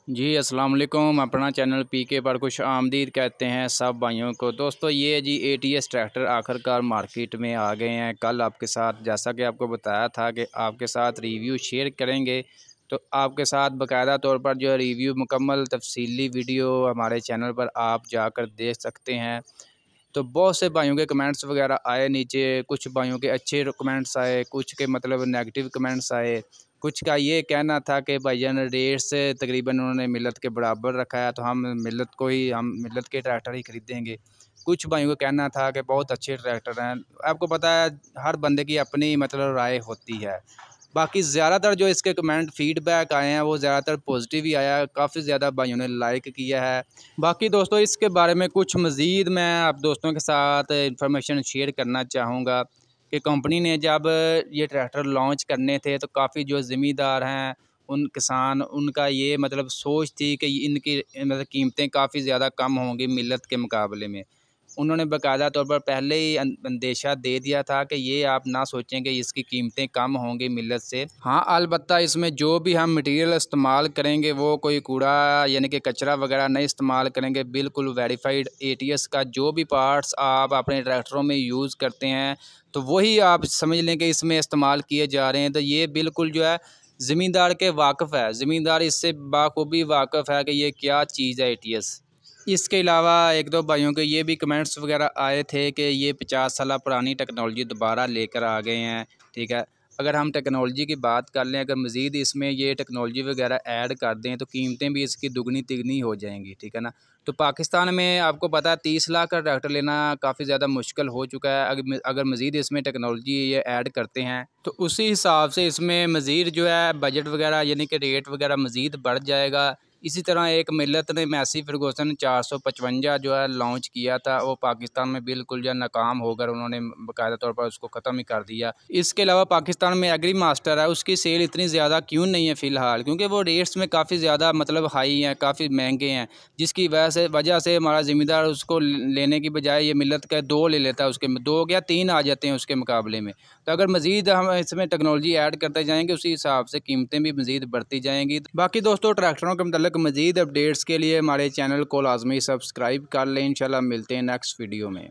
जी अस्सलाम वालेकुम। अपना चैनल पीके पर खुश आमदीद कहते हैं सब भाइयों को। दोस्तों ये जी एटीएस ट्रैक्टर आखिरकार मार्केट में आ गए हैं। कल आपके साथ जैसा कि आपको बताया था कि आपके साथ रिव्यू शेयर करेंगे, तो आपके साथ बाकायदा तौर पर जो रिव्यू मुकम्मल तफसीली वीडियो हमारे चैनल पर आप जाकर देख सकते हैं। तो बहुत से भाइयों के कमेंट्स वगैरह आए नीचे, कुछ भाइयों के अच्छे कमेंट्स आए, कुछ के मतलब नेगेटिव कमेंट्स आए। कुछ का ये कहना था कि भाईजान रेट से तकरीबन उन्होंने मिलत के बराबर रखा है, तो हम मिलत के ट्रैक्टर ही ख़रीदेंगे। कुछ भाइयों का कहना था कि बहुत अच्छे ट्रैक्टर हैं। आपको पता है हर बंदे की अपनी मतलब राय होती है। बाकी ज़्यादातर जो इसके कमेंट फ़ीडबैक आए हैं वो ज़्यादातर पॉजिटिव ही आया है। काफ़ी ज़्यादा भाइयों ने लाइक किया है। बाकी दोस्तों इसके बारे में कुछ मज़ीद मैं आप दोस्तों के साथ इंफॉर्मेशन शेयर करना चाहूँगा कि कंपनी ने जब ये ट्रैक्टर लॉन्च करने थे तो काफ़ी जो ज़मींदार हैं उन किसान उनका ये मतलब सोच थी कि इनकी मतलब कीमतें काफ़ी ज़्यादा कम होंगी मिलत के मुकाबले में। उन्होंने बाकायदा तौर पर पहले ही अंदेशा दे दिया था कि ये आप ना सोचें कि इसकी कीमतें कम होंगी मिलत से। हाँ अलबत्ता इसमें जो भी हम मटेरियल इस्तेमाल करेंगे वो कोई कूड़ा यानी कि कचरा वगैरह नहीं इस्तेमाल करेंगे। बिल्कुल वेरीफाइड एटीएस का जो भी पार्ट्स आप अपने ट्रैक्टरों में यूज़ करते हैं तो वही आप समझ लें कि इसमें इस्तेमाल किए जा रहे हैं। तो ये बिल्कुल जो है ज़मींदार के वाकिफ़ है, ज़मींदार इससे बाखूबी वाकिफ़ है कि ये क्या चीज़ है एटीएस। इसके अलावा एक दो भाइयों के ये भी कमेंट्स वगैरह आए थे कि ये 50 साल पुरानी टेक्नोलॉजी दोबारा लेकर आ गए हैं। ठीक है, अगर हम टेक्नोलॉजी की बात कर लें, अगर मज़ीद इसमें ये टेक्नोलॉजी वगैरह ऐड कर दें तो कीमतें भी इसकी दुगनी तिगनी हो जाएंगी। ठीक है ना। तो पाकिस्तान में आपको पता है 30 लाख का ट्रैक्टर लेना काफ़ी ज़्यादा मुश्किल हो चुका है। अगर मज़ीद इसमें टेक्नोलॉजी ये ऐड करते हैं तो उसी हिसाब से इसमें मज़ीद जो है बजट वगैरह यानी कि रेट वगैरह मज़ीद बढ़ जाएगा। इसी तरह एक मिलत ने मैसी फर्गूसन 455 जो है लॉन्च किया था, वो पाकिस्तान में बिल्कुल जो है नाकाम होकर उन्होंने बाकायदा तौर पर उसको ख़त्म ही कर दिया। इसके अलावा पाकिस्तान में एग्री मास्टर है, उसकी सेल इतनी ज़्यादा क्यों नहीं है फ़िलहाल, क्योंकि वो रेट्स में काफ़ी ज़्यादा मतलब हाई हैं, काफ़ी महंगे हैं, जिसकी वजह से हमारा ज़िम्मेदार उसको लेने की बजाय ये मिलत का 2 ले लेता है, उसके 2 या 3 आ जाते हैं उसके मुकाबले में। तो अगर मज़ीद हम इसमें टेक्नोलॉजी ऐड करते जाएंगे उसी हिसाब से कीमतें भी मज़ीद बढ़ती जाएंगी। बाकी दोस्तों ट्रैक्टरों के मतलब मज़ीद अपडेट्स के लिए हमारे चैनल को लाजमी सब्सक्राइब कर लें। इंशाल्लाह मिलते हैं नेक्स्ट वीडियो में।